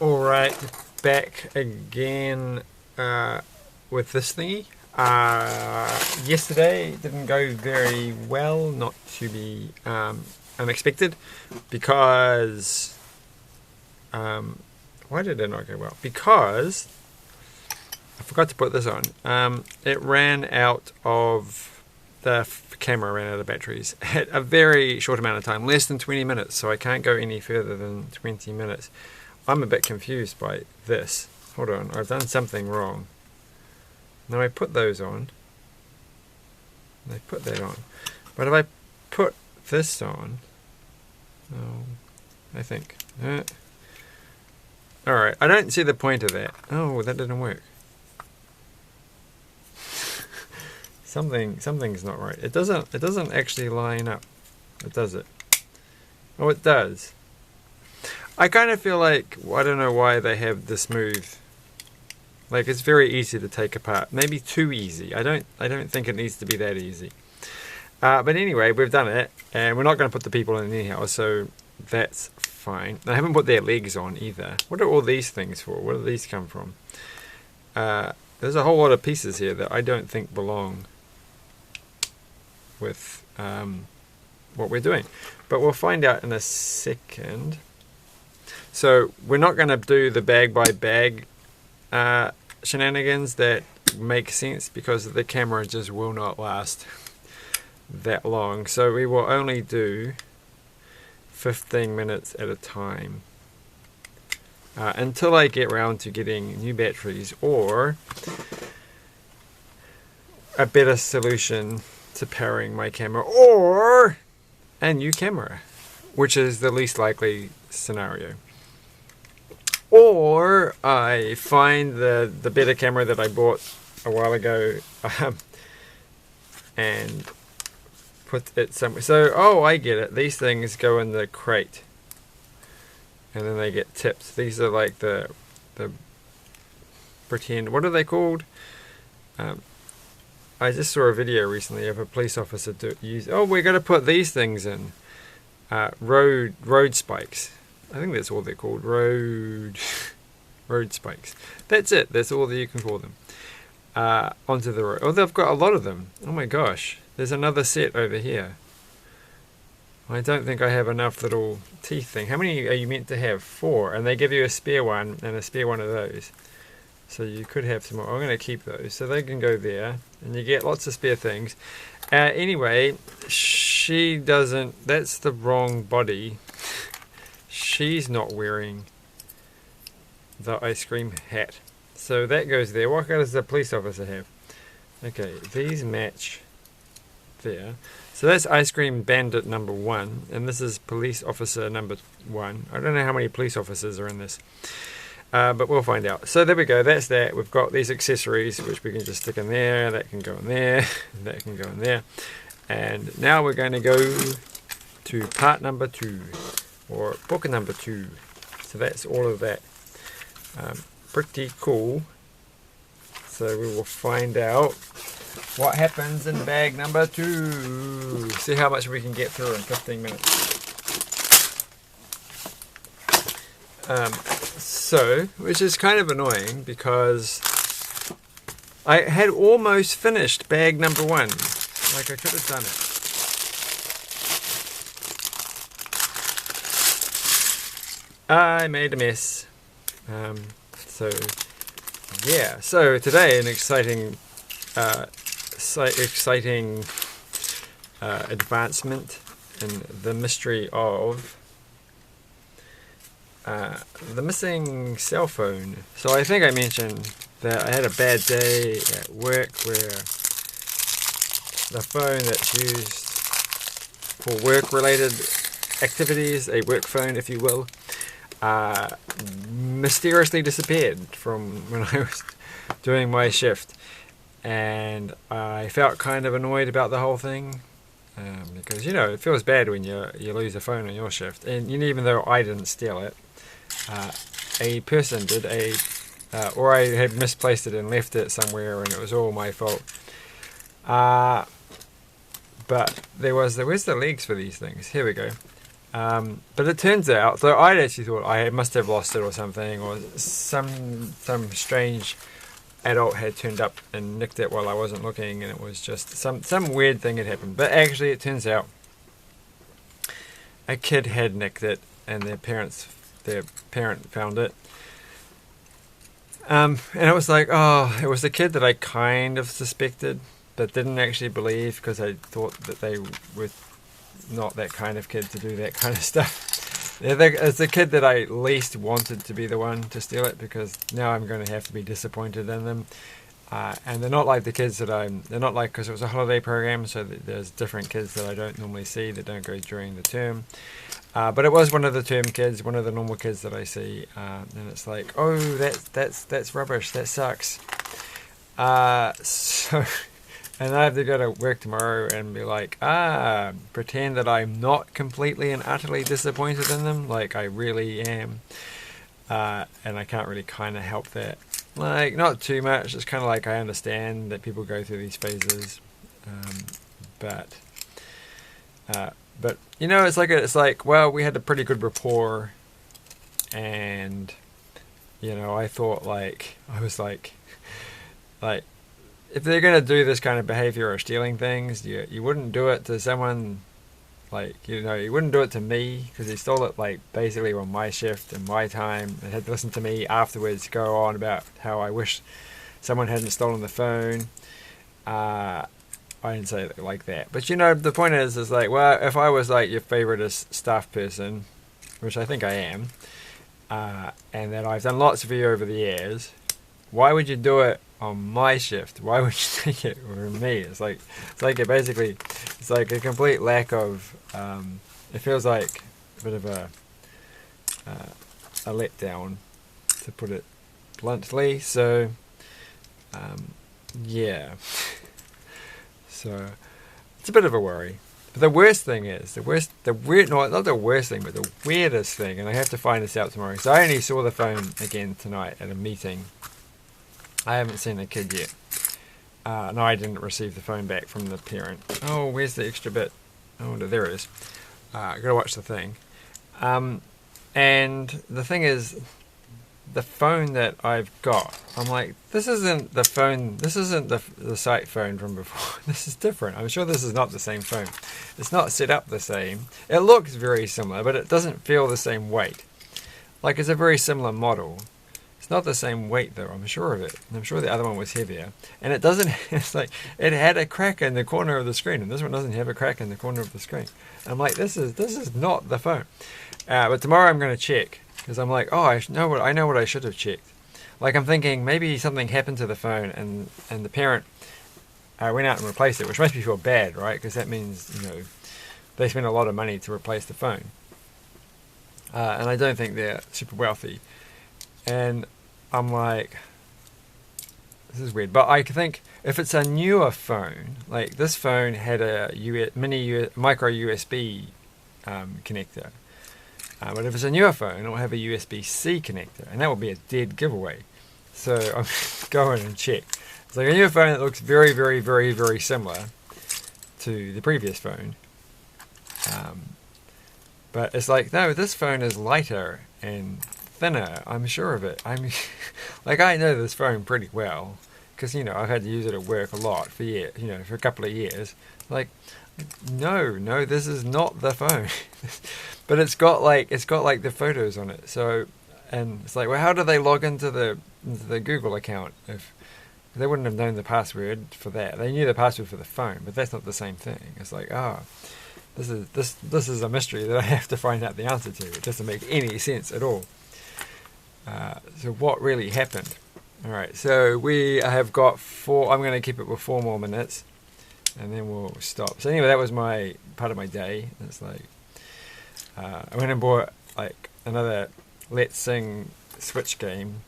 Alright, back again with this thingy. Yesterday didn't go very well, not to be unexpected, because why did it not go well? Because I forgot to put this on. It ran out of the camera ran out of batteries at a very short amount of time, less than 20 minutes, so I can't go any further than 20 minutes. I'm a bit confused by this. Hold on, I've done something wrong. Now I put those on. I put that on. But if I put this on, I think. Alright, I don't see the point of that. Oh, that didn't work. Something's not right. It doesn't actually line up. It does it. Oh, it does. I kind of feel like, I don't know why they have the smooth. Like, it's very easy to take apart. Maybe too easy. I don't think it needs to be that easy. But anyway, we've done it, and we're not going to put the people in anyhow, so that's fine. I haven't put their legs on either. What are all these things for? Where do these come from? There's a whole lot of pieces here that I don't think belong with what we're doing. But we'll find out in a second. So we're not going to do the bag by bag shenanigans that make sense, because the camera just will not last that long. So we will only do 15 minutes at a time until I get round to getting new batteries or a better solution to powering my camera, or a new camera, which is the least likely scenario. Or I find the better camera that I bought a while ago and put it somewhere. So, oh, I get it. These things go in the crate and then they get tipped. These are like the pretend, what are they called? I just saw a video recently of a police officer we're going to put these things in. Road spikes. I think that's all they're called. Road spikes. That's it. That's all that you can call them. Onto the road. Oh, they've got a lot of them. Oh my gosh. There's another set over here. I don't think I have enough little teeth thing. How many are you meant to have? 4. And they give you a spare one and a spare one of those. So you could have some more. I'm going to keep those. So they can go there. And you get lots of spare things. Anyway, she doesn't... That's the wrong body. She's not wearing the ice cream hat. So that goes there. What does the police officer have? Okay, these match there. So that's ice cream bandit number 1. And this is police officer number 1. I don't know how many police officers are in this. But we'll find out. So there we go. That's that. We've got these accessories, which we can just stick in there. That can go in there. That can go in there. And now we're going to go to part number 2. Or book number 2. So that's all of that. Pretty cool. So we will find out what happens in bag number 2. See how much we can get through in 15 minutes. So, which is kind of annoying, because I had almost finished bag number 1. Like, I could have done it. I made a mess. So yeah. So today, an exciting advancement in the mystery of the missing cell phone. So I think I mentioned that I had a bad day at work where the phone that's used for work-related activities, a work phone, if you will, mysteriously disappeared from when I was doing my shift, and I felt kind of annoyed about the whole thing, because it feels bad when you lose a phone on your shift, and even though I didn't steal it, a person did, or I had misplaced it and left it somewhere, and it was all my fault. But where's the legs for these things? Here we go. But it turns out, so I'd actually thought I must have lost it or something, or some strange adult had turned up and nicked it while I wasn't looking, and it was just some weird thing had happened. But actually, it turns out a kid had nicked it, and their parent found it. And it was like, oh, it was the kid that I kind of suspected, but didn't actually believe because I thought that they were not that kind of kid to do that kind of stuff. It's the kid that I least wanted to be the one to steal it, because now I'm going to have to be disappointed in them. And they're not like the kids that they're not like, because it was a holiday program, so there's different kids that I don't normally see that don't go during the term. But it was one of the term kids, one of the normal kids that I see, and it's like, oh, that's rubbish, that sucks. So, and I have to go to work tomorrow and be like, pretend that I'm not completely and utterly disappointed in them, like I really am, and I can't really kind of help that. Like, not too much. It's kind of like I understand that people go through these phases, but you know, it's like well, we had a pretty good rapport, and you know, I thought I was like if they're gonna do this kind of behavior or stealing things, you wouldn't do it to someone. Like, you know, he wouldn't do it to me, because he stole it, like, basically on my shift and my time, and had to listen to me afterwards go on about how I wish someone hadn't stolen the phone. I didn't say it like that. But, you know, the point is like, well, if I was, like, your favourite staff person, which I think I am, and that I've done lots for you over the years, why would you do it on my shift? Why would you take it from me? It's like a complete lack of. It feels like a bit of a letdown, to put it bluntly. So, yeah. So it's a bit of a worry. But the worst thing is not the worst thing, but the weirdest thing, and I have to find this out tomorrow. So I only saw the phone again tonight at a meeting. I haven't seen the kid yet. No, I didn't receive the phone back from the parent. Oh, where's the extra bit? Oh, there it is. I gotta watch the thing. And the thing is, the phone that I've got, I'm like, this isn't the phone. This isn't the site phone from before. This is different. I'm sure this is not the same phone. It's not set up the same. It looks very similar, but it doesn't feel the same weight. Like, it's a very similar model. It's not the same weight though, I'm sure of it. I'm sure the other one was heavier. And it doesn't, it's like, it had a crack in the corner of the screen, and this one doesn't have a crack in the corner of the screen. I'm like, this is not the phone. But tomorrow I'm going to check, because I'm like, oh, I know what I should have checked. Like, I'm thinking maybe something happened to the phone, and the parent went out and replaced it, which makes me feel bad, right? Because that means, you know, they spent a lot of money to replace the phone. And I don't think they're super wealthy. And I'm like, this is weird. But I think if it's a newer phone, like this phone had a micro USB connector. But if it's a newer phone, it'll have a USB-C connector, and that will be a dead giveaway. So I'm going and check. It's like a newer phone that looks very, very, very, very similar to the previous phone. But it's like, no, this phone is lighter and thinner. I'm sure of it. Like, I know this phone pretty well, because, you know, I've had to use it at work a lot for years, you know, for a couple of years. Like, no, this is not the phone. But it's got like the photos on it. So, and it's like, well, how do they log into the Google account if they wouldn't have known the password for that? They knew the password for the phone, but that's not the same thing. It's like, this is a mystery that I have to find out the answer to. It doesn't make any sense at all. So what really happened? All right, so we have got I'm going to keep it with 4 more minutes, and then we'll stop. So anyway, that was my part of my day. It's like, I went and bought like another Let's Sing Switch game,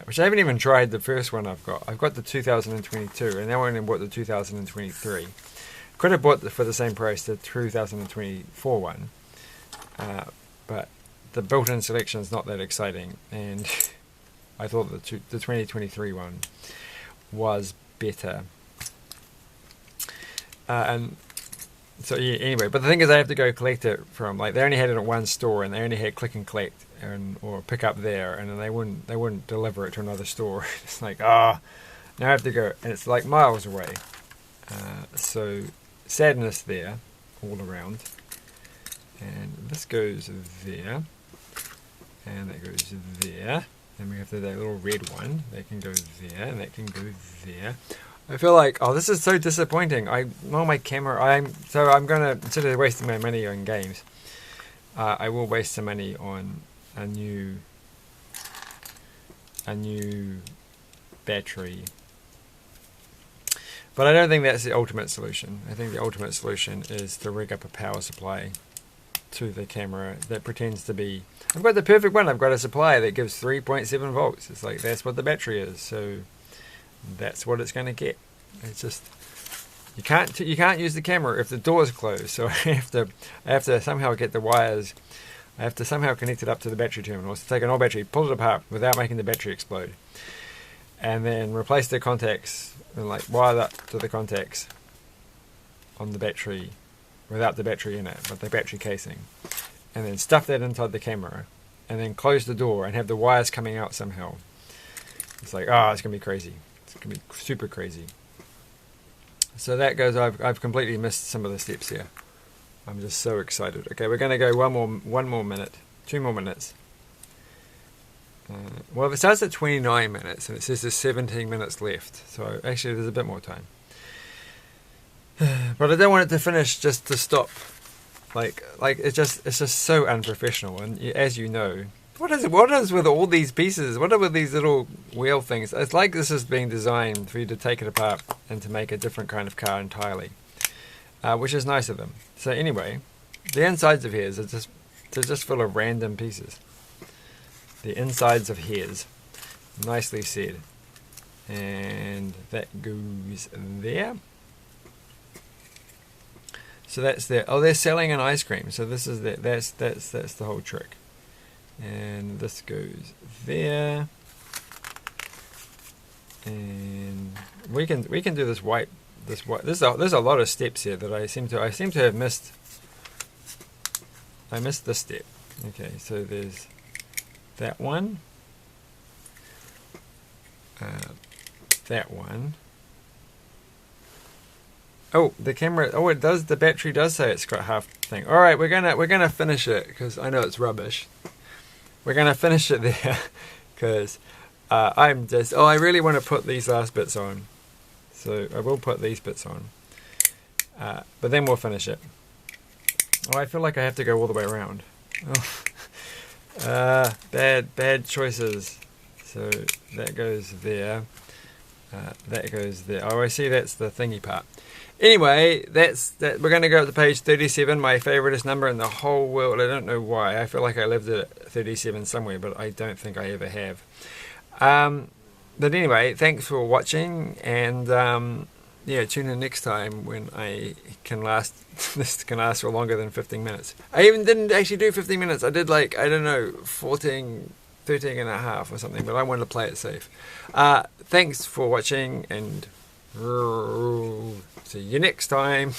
which I haven't even tried the first one I've got. I've got the 2022, and now I went and bought the 2023. Could have bought for the same price the 2024 one, but the built-in selection is not that exciting, and I thought the 2023 one was better. And So yeah, anyway, but the thing is, I have to go collect it from, like, they only had it at one store, and they only had click and collect or pick up there, and then they wouldn't deliver it to another store. It's like, now I have to go, and it's like miles away. So sadness there all around, and this goes there, and that goes there. Then we have that little red one that can go there, and that can go there. I feel like, this is so disappointing. I'm my camera. I'm gonna, instead of wasting my money on games, I will waste some money on a new battery. But I don't think that's the ultimate solution. I think the ultimate solution is to rig up a power supply to the camera that pretends to be. I've got the perfect one. I've got a supply that gives 3.7 volts. It's like, that's what the battery is. So that's what it's going to get. It's just, you can't use the camera if the door's closed. So I have to somehow get the wires. I have to somehow connect it up to the battery terminal. So take an old battery, pull it apart without making the battery explode, and then replace the contacts and like wire that to the contacts on the battery without the battery in it, but the battery casing, and then stuff that inside the camera, and then close the door and have the wires coming out somehow. It's like, it's gonna be crazy. It's gonna be super crazy. So that goes. I've completely missed some of the steps here. I'm just so excited. Okay, we're gonna go one more minute, 2 more minutes. Well, if it starts at 29 minutes and it says there's 17 minutes left, so actually there's a bit more time. But I don't want it to finish just to stop. Like it's just so unprofessional. And as you know, what is with all these pieces? What are with these little wheel things? It's like this is being designed for you to take it apart and to make a different kind of car entirely, which is nice of them. So anyway, the insides of hairs they're just full of random pieces. The insides of hairs, nicely said. And that goes there. So that's there. Oh, they're selling an ice cream. So this is that's the whole trick. And this goes there. And we can do this white. There's a lot of steps here that I seem to have missed. I missed this step. Okay, so there's that one. That one. Oh, the camera. Oh, it does. The battery does say it's got half thing. All right, we're gonna finish it because I know it's rubbish. We're gonna finish it there because I'm just. Oh, I really want to put these last bits on, so I will put these bits on. But then we'll finish it. Oh, I feel like I have to go all the way around. Oh, bad choices. So that goes there. That goes there. Oh, I see. That's the thingy part. Anyway, that's that. We're going to go up to page 37, my favoritist number in the whole world. I don't know why. I feel like I lived at 37 somewhere, but I don't think I ever have. But anyway, thanks for watching, and tune in next time when I can last. This can last for longer than 15 minutes. I even didn't actually do 15 minutes. I did 14, 13 and a half or something, but I wanted to play it safe. Thanks for watching, and see you next time.